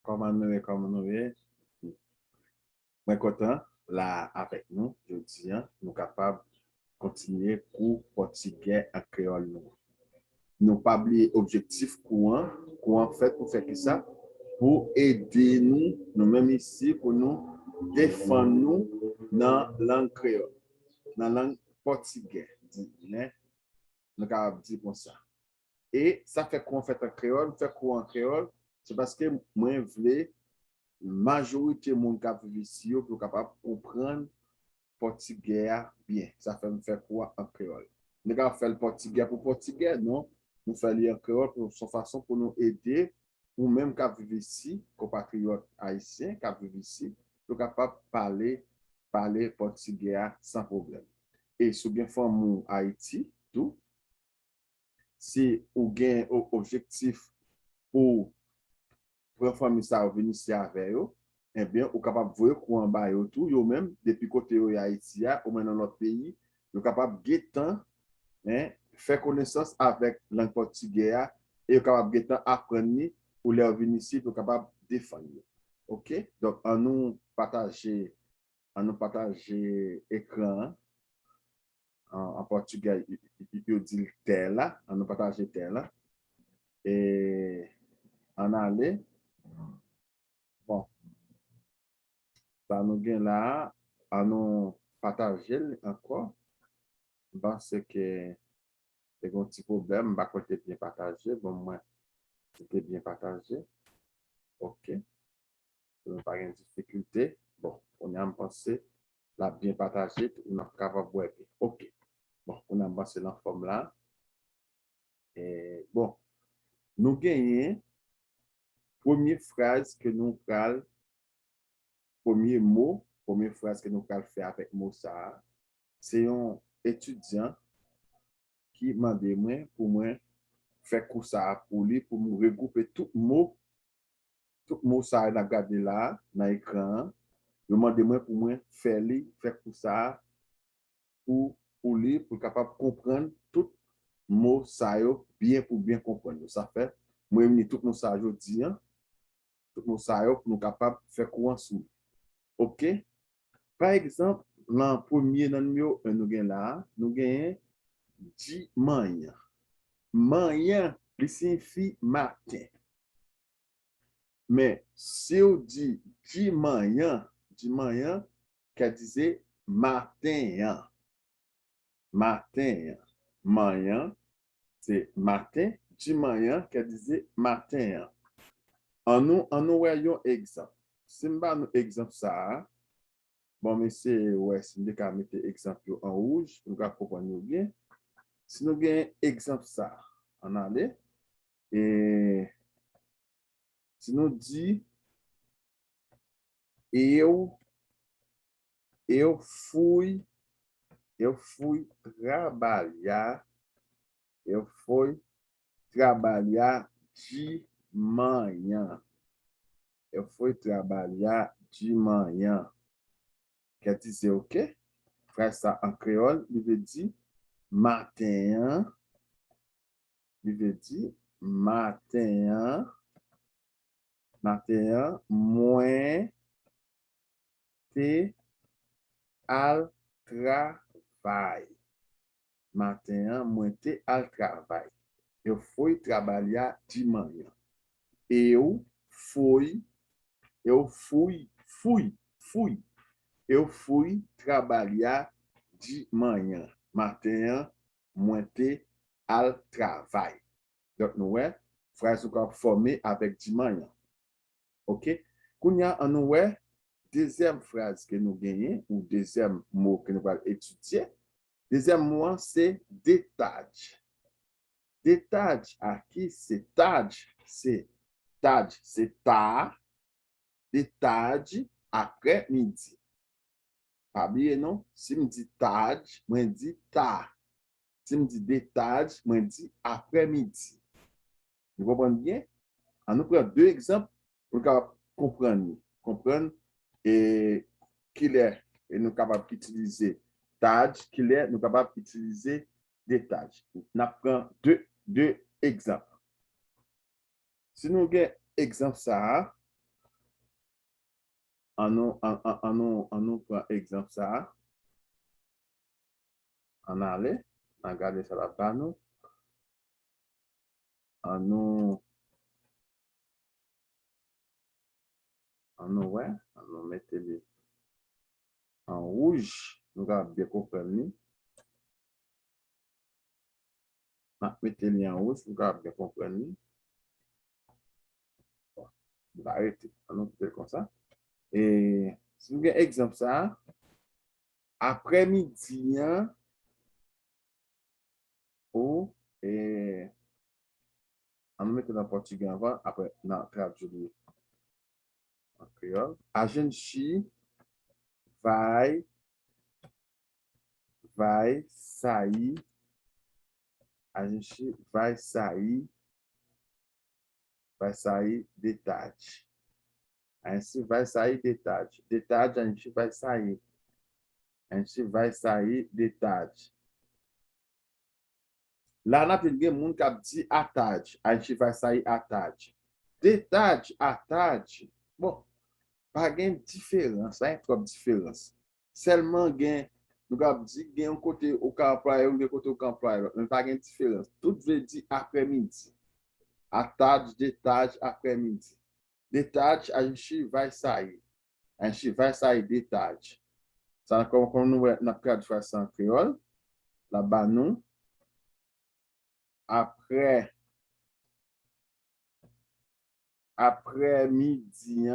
Comment nous est, moi content là avec nous, je dis, nous capables de continuer cours portugais en créole nous. Nous pas oublier objectif courant fait pour faire que ça, pour aider nous, nous-mêmes ici, pour nous défendre nous dans la langue créole, dans la langue portugais. Nous capables dire comme ça. Et ça fait qu'on fait en créole, fait cours en créole, c'est parce que moi, je voulais majorité de monde qui vivent ici pour capable comprendre portugais bien. Ça fait me faire quoi en créole. Nous pas faire le portugais pour portugais, non. Nous faisons en créole pour son façon pour nous aider ou même qui vivent ici, compatriotes haïtiens qui vivent ici, pour capable parler portugais sans problème. Et sous bien forme Haïti, tout, si ou gain objectif pour famille ça venir ici avec eux, eh bien, ou capable de voir quoi en bas tout, yo même, depuis côté yo Haïti, ou même dans notre pays, yo capable de faire connaissance avec langue portugais et yo capable de apprendre ou leur venir ici pour capable défendre. OK? Donc, en nous partager écran en portugais, il dit tel là, en nous partager tel là. Et en aller, bon, ça nous gagne là, à nous partager encore, parce que c'est un petit problème, bah, quand bien partagé, bon, moi, c'était bien partagé, ok, pas une difficulté, bon, on a pensé, la bien partagé, on a capable de ok, bon, on a pensé dans la forme là, et bon, nous gagnons, première phrase que nous parlons, première phrase que nous parlons faire avec mot ça, c'est un étudiant qui m'a demandé pour moi faire cours ça pour lui, pour me regrouper tout mot ça n'a gardé là, dans l'écran. Je m'a demandé pour moi faire cours ça pour lui, pour capable comprendre tout mot ça bien pour bien comprendre. Ça fait, moi, je tout mot ça aujourd'hui, tout mot ça pour nous capable faire cours ensemble. OK? Par exemple, dans le premier, dans le numéro 1, nous avons là, nous avons dit manhã. Manhã, il signifie matin. Mais si on dit de manhã quer dizer matin. Matin. Manhã, c'est matin. De manhã quer dizer matin. En nous voyons exemple. Si nous avons un exemple ça, bon, mais c'est, ouais, si nous avons mettre exemple en rouge, nous allons comprendre bien. Si nous avons un exemple ça, on allait, et si nous dit eu eu fui trabalhar, eu fui trabalhar de manhã. Eu fui trabalhar de manhã. Quer dizer o quê? Faz ça en créole, il veut dire matin, il veut dire matin, moins te al travail. Matin, moins te al travail. Eu fui trabalhar de manhã. Eu fui Eu fui trabalhar de manhã. Matin, monter al travail. Donc, nous, phrase formée avec de manhã. OK? Kounya, nous, deuxième phrase que nous gagnons, ou deuxième mot que nous allons étudier, deuxième mot, c'est détage. Détage, aqui, c'est tage, c'est tard, détage, après-midi. Pas bien, non? Si je dis tarde, je dis tard. Si je dis détage, je dis après-midi. Vous comprenez bien? On nous prend deux exemples pour comprendre. Comprendre et qu'il est, et nous capables d'utiliser tarde, qu'il est, nous capables d'utiliser détage. On apprend deux exemples. Si nous avons exemple ça, an nou pran exemple ça. An ale, an gade sa la pa nou. An nou mette li en rouge. Nou ka bien kompren ni. Mette li en rouge, nou ka bien kompren ni. Nou va arrêter. An nou mette comme ça. Et si nou gen exemple ça, après-midi, ou on met dans portugais avant, après on traduit en créole. A gente vai sair. A gente vai sair de tarde. A gente vai sair de tarde. De tarde a gente vai sair. A gente vai sair de tarde. Lá na tem moun k'ap di à tarde. A gente vai sair à tarde. De tarde à tarde. Bon, pas gen différence, hein, trop différence. Seulement gen, nous k'ap di gen un côté au employé ou gen côté au employé, mais pas gen différence. Tout veut dire après-midi. À tarde, de tarde, après-midi. De tarde a gente vai sair. A gente vai sair de tarde. Ça comme nous n'a pas de façon en créole. Là-bas nous après-midi,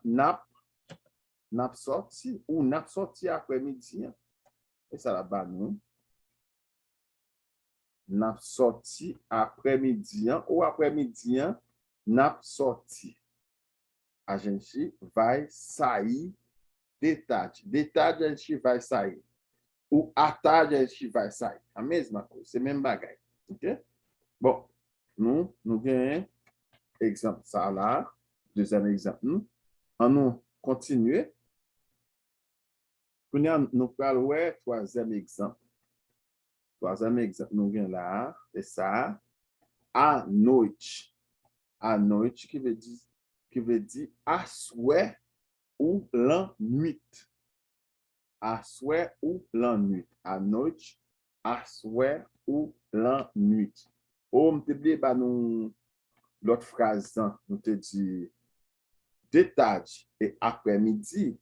nap sorti ou nap sorti après-midi. Et ça là-bas nous. Nap sorti après-midi ou après-midi, nap sorti. A gente vai sair de tarde. De tarde a gente vai sair. Ou à tarde a gente vai sair. A mesma coisa, c'est même bagaille. OK? Bon, nous avons exemple ça là, deuxième exemple nous. On continue. Nous allons troisième exemple. Troisième exemple nous avons là, c'est ça. À noite. À noite qui veut dire à souhait ou la nuit. À souhait ou la nuit. À noite, à souhait ou la nuit. Oh, m'te blé ba nou l'autre phrase, nous te dit de tarde et après-midi,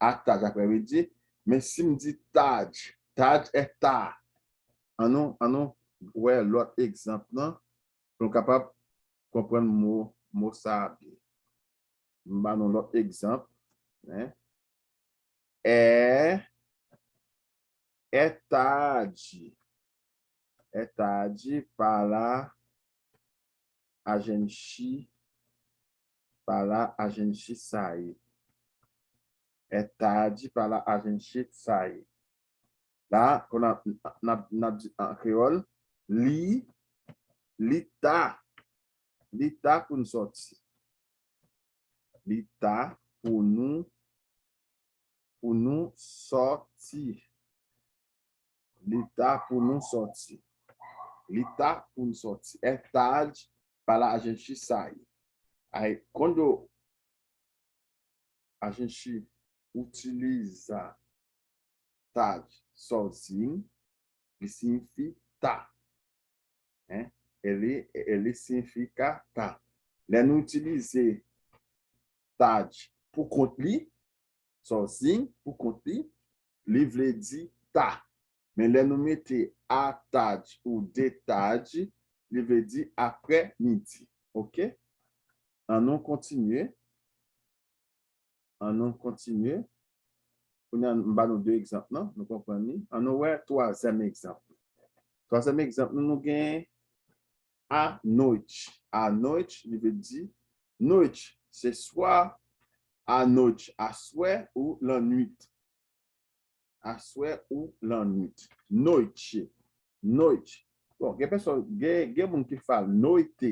à tarde après-midi, mais si me dit tarde est tard. Anon, ouais, l'autre exemple, non, pour capable comprendre mot ça bien. Ba nou l'autre exemple, hein, é tarde. É tarde para a gente sair. É tarde para a gente sair. Là, qu'on a en créole, li ta pour nous sortir. Li ta pour nous sortir. Li ta pour nous sortir. Li ta pour nous sortir. É tarde para a gente sair. Aí, quando a gente utiliza tarde sozinho, ele significa tá. Né? Ele significa tá. Ele não utiliza tarde por conta li, sozinho, por conta li, livre de tá. Mas ele não mete à tarde ou de tarde, livre de après-midi. OK? On continue. On a deux exemples, non? Nous comprenons? On a troisième exemple. Troisième exemple, nous avons à noite. À noite, il veut dire noite, c'est soit à noite, à souhait ou la nuit. À souhait ou la nuit. Noite. Noite. Bon, il y a personne, il y a qui fait noite.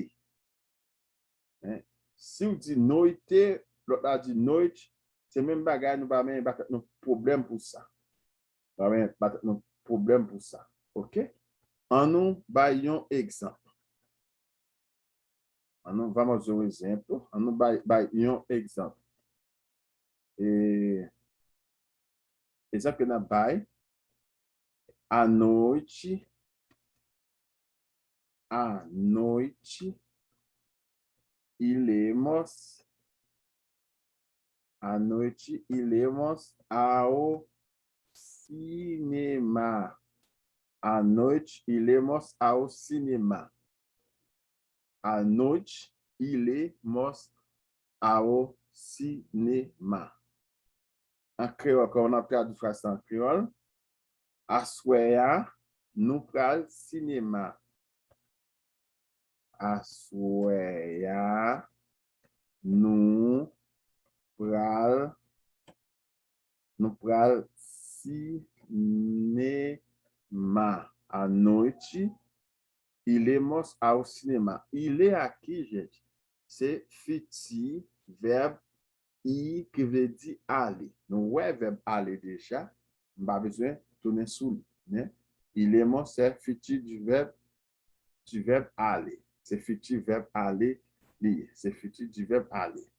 Si on dit noite, l'autre a dit noite, c'est même bagage, nous pas même un problème pour ça. Pas même un problème pour ça. OK? En nous, baillons exemple. vamos ao exemplo. Vai um exemplo. Exemplo que nós vai à noite, iremos ao cinema. À noite, iremos ao cinema. À noite, iremos ao cinema. En créole, quand on a traduit ça en créole, assoya, nous pral cinéma. Assoya, nous pral cinéma. À noite, iremos ao cinema. Il est aqui, gente, c'est futur verbe i qui veut dire aller. Donc, ouais, verbe aller déjà, on n'a pas besoin de tourner sous lui. Né? Iremos, c'est futur du verbe aller. C'est futur verbe aller lié. C'est futur du verbe aller.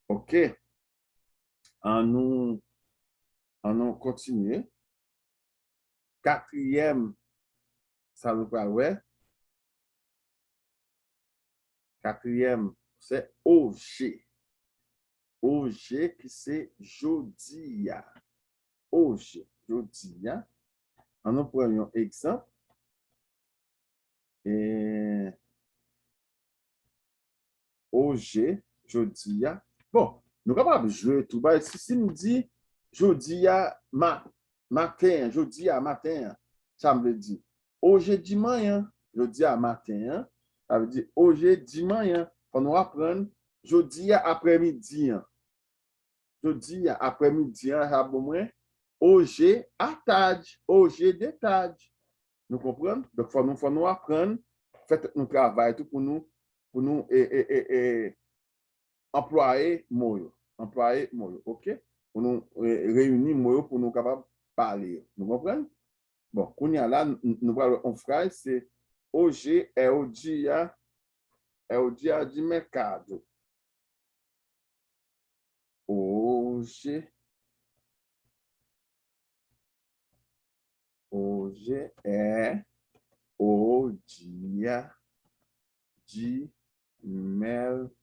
OK? On nous continue. Quatrième, ça nous parle, ouais. Quatrième, c'est OG. OG qui c'est jodia. OG, jodia. On nous prend un exemple. Et OG, jodia. Bon, nous sommes capables de jouer tout. Si nous dit jodia matin, jodia matin, ça me veut dire OG dimanche, jodia matin, ça veut dire OG dimanche. On nous apprendre jodia après-midi. Jodia après-midi, ça veut dire OG à tarde, OG de tarde. Nous comprenons? Donc, il faut nous apprendre, faire un travail tout pour nous employer moyo. Employer moyo, OK? Pour nous réunir moyo pour nous capables de parler. Nous comprenons? Bon, quand là, nous allons en phrase, c'est hoje é o dia de mercado. Hoje é o dia de mercado.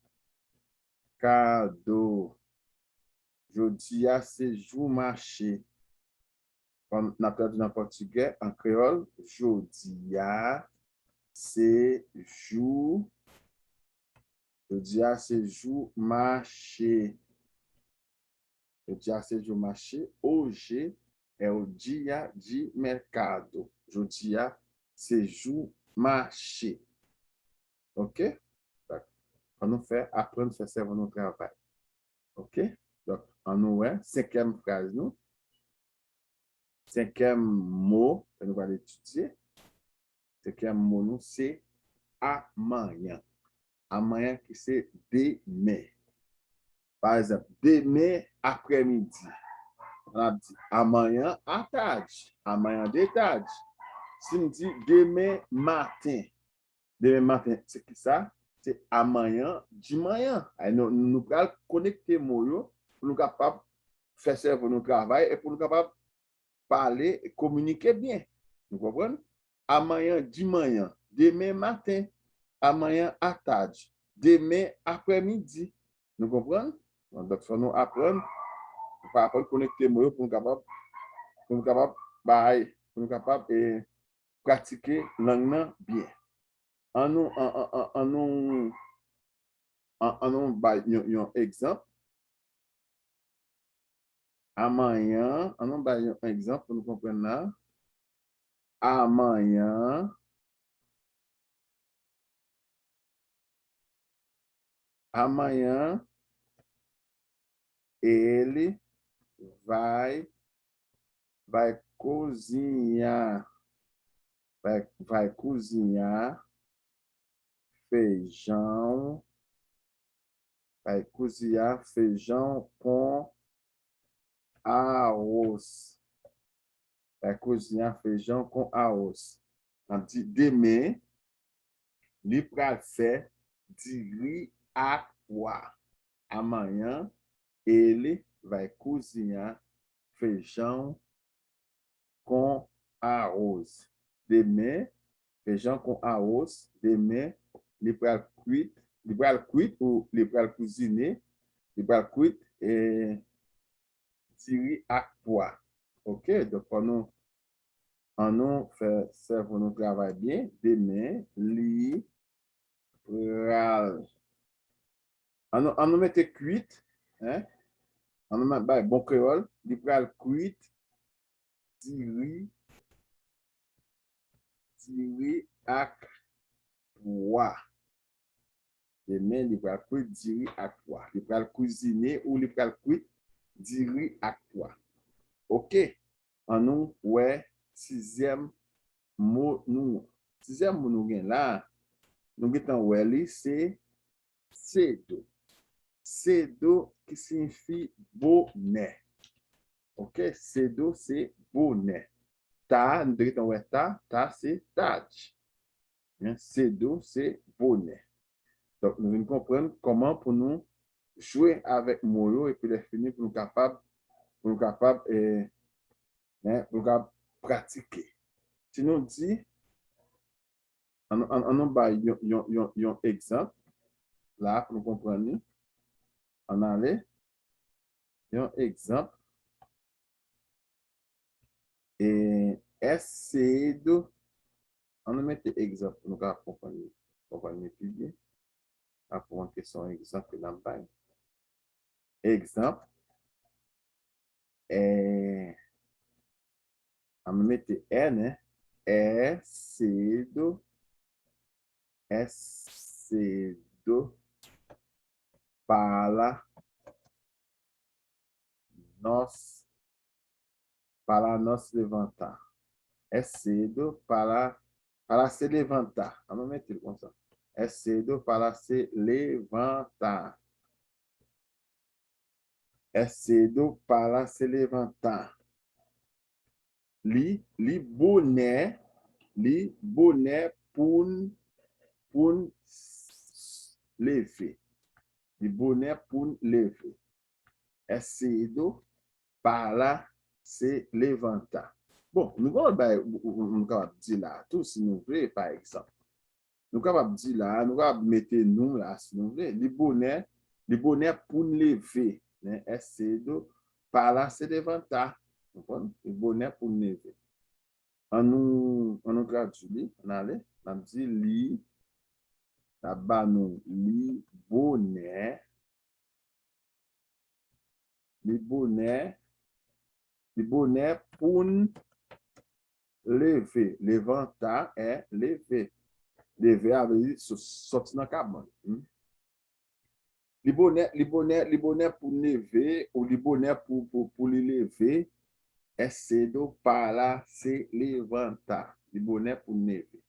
Jodia, c'est jour marché. On a traduit en portugais, en créole, jodia, c'est jour. Jodia, c'est jour marché. Jodia, c'est jour marché. Hoje é o dia de mercado. Jodia, c'est jour marché. OK? On nous fait apprendre à faire servir notre travail. OK? Donc, on nous voit, cinquième phrase, nous. Cinquième mot que nous allons étudier. Cinquième mot, nous, c'est amanhã. Amanhã, qui c'est demain. Par exemple, demain après-midi. On a dit amanhã à tarde. Amanhã de tarde. Si on dit demain matin. Demain matin, c'est qui ça? C'est amanhã de manhã. Nous allons connecter mots pour nous capables faire servir notre travail et pour nous capables parler et communiquer bien. Vous comprenez? Amanhã de manhã, demain matin, amanhã à tarde, demain après-midi. Nous comprenez? Donc, il faut nous apprendre, pour connecter mots pour nous capables de pratiquer langue bien. En nous un exemple. Amanhã, on va un exemple pour nous comprendre là. Amanhã ele vai cozinhar. Vai cozinhar feijão. Vai cozinhar feijão com arroz. Vai cozinhar feijão com arroz. On dit demain, li pral faire diri aqua. Amanhã ele vai cozinhar feijão com arroz. Demain, feijão com arroz. Demain, li pral cuit ou li pral cuisiner, li pral cuit et diri aqua. Ok, donc on nous fait ça pour nous travailler bien. Demain, li pral. On nous mette cuit, hein? On nous met bon créole, li pral cuit diri aqua. Demain, li pral cuit diri aqua. Li pral cuisiner ou li pral cuit diri aqua. Ok, on nous ouais sixième mot nous. Sixième mot nous gen là, nous getan ouais li c'est cedo. Cedo qui signifie bonnet. Ok, cedo c'est bonnet. Ta, nous getan ouais ta c'est tarde. Cedo c'est bonnet. Donc nous venons comprendre comment pour nous jouer avec mots et puis les finir pour nous capables pratiquer. Si nous dit, on va un exemple là pour nous comprendre. On allait un exemple et essayer de on mettre exemple pour nous comprendre plus bien. Pour une question exemple dans le exemple et on mettre N cedo para nós levantar. É cedo para se levantar. Vamos meter como ça. É cedo para se levantar. É cedo para se levantar. Li boné pour lever. Li boné pour lever. É cedo para se levantar. Bon, nous allons dire là, tout si nous voulons, par exemple. Nous allons dire là, nous allons mettre nous là, si nous voulons. Le bonnet pour lever. É cedo para se levantar. Le bonnet pour lever. On nous traduit, on allait, on dit li, là-bas nous, li bonnet pour lever. Levantar est lever. Lever avait dit sortir dans le cabane. Le bonnet pour lever ou le bonnet pour lever est cedo para se levantar. Le bonnet pour lever.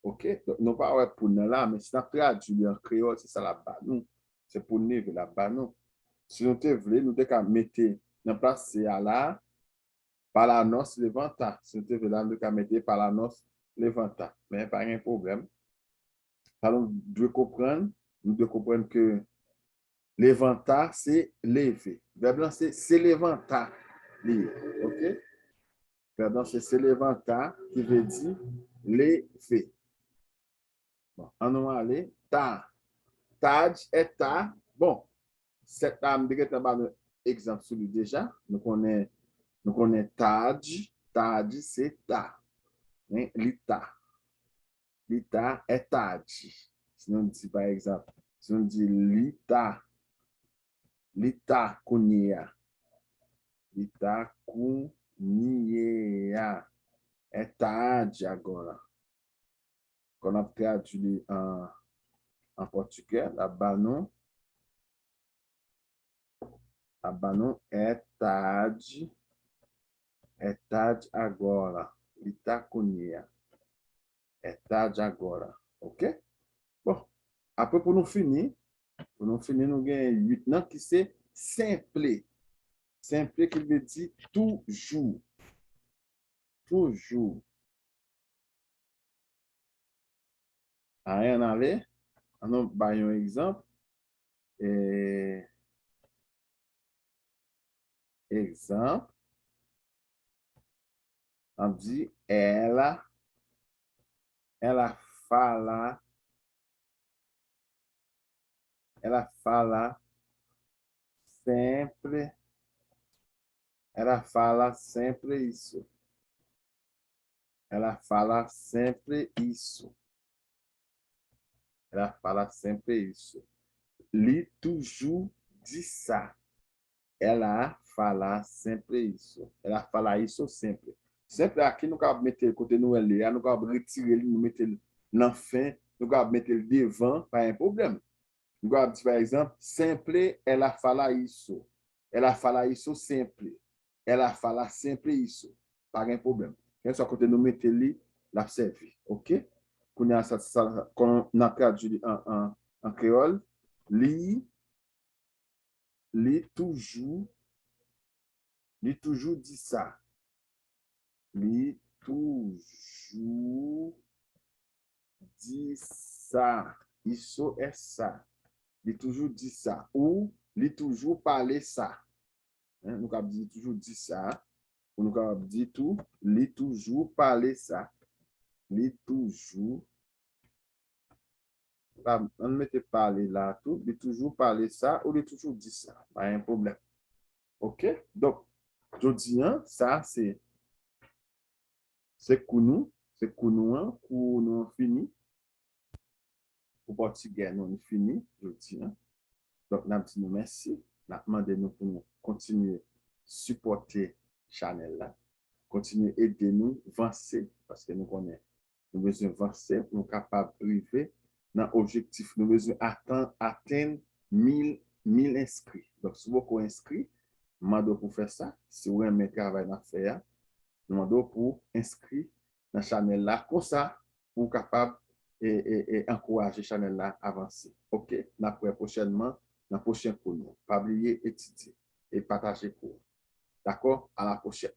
Ok? Donc, non pas pour là, mais si on traduit en créole, c'est ça là-bas. Nous, c'est pour lever là-bas. Nous, si nous te voulons, nous devons mettre dans place c'est là. Para nós levantar. Si nous devons là, nous devons mettre para nós levantar. Mais pas un problème. Alors, nous devons comprendre que levantar, c'est lever. Verbe c'est se levantar. OK? Verbe c'est se levantar, qui veut dire lever. Bon, on va aller. Ta. Taj est ta. Bon, cette âme de un exemple sur lui déjà. Nous connaissons taj. Taj, c'est ta. L'ita. L'ita est taj. Si on dit par exemple, si on dit l'ita kunia. L'ita kunia. É tarde agora. Quando a traduit en portugais, là-bas non é tarde agora. Itacunia. É tarde agora. Ok? Bon. Après, pour nous finir, nous avons 8 noms qui c'est simple. Simple qui veut dire toujours. Toujours. Rien aller. On va un exemple. Exemple, on dit ela fala, ela fala sempre, ela fala sempre isso. Ela fala sempre isso. Ela fala sempre isso. Li toujours dit ça. Ela fala sempre isso. Ela fala isso sempre. Sempre aqui no cabe meter côté nous elle, nous cabe retirer ele, nous mettre dans fin, nous cabe mettre le devant, pas un problème. Nous cabe dire par exemple, sempre ela fala isso. Ela fala isso sempre. Ela fala sempre isso. Pas un problème. Quand ça côté nous mettre lui, l'a servi. OK? Qu'on a ça qu'on a traduit en créole, li li toujours Li toujours dit ça. Li toujours dit ça. Isso é ça. Li toujours dit ça. Ou li toujours parlé ça. Hein? Nous avons dit toujours dit ça. Ou nous avons dit tout. Li toujours parlé ça. Li toujours. On ne mettait parler là tout. Li toujours parlé ça. Ou li toujours dit ça. Pas un problème. OK? Donc, je dis, hein, ça, c'est kounou, c'est kounou, kounou fini. Pour portugais, nous fini, je dis. Hein. Donc, nous dit merci. Nous demandé nous pour nous continuer supporter Chanel là. Continuer aider nous avancer parce que nous connaissons. Nous besoin avancer pour nous capables d'arriver dans l'objectif. Nous besoin atteindre 1000 inscrits. Donc, si vous êtes inscrit, nous demandons pour faire ça. Si vous aimez le travail dans faire, nous demandons pour inscrire dans Chanel là. Comme ça, pour capable et encourager Chanel là à avancer. OK? Après prochainement, dans le prochain cours. Pas oublier étudier et partager cours. D'accord? À la prochaine.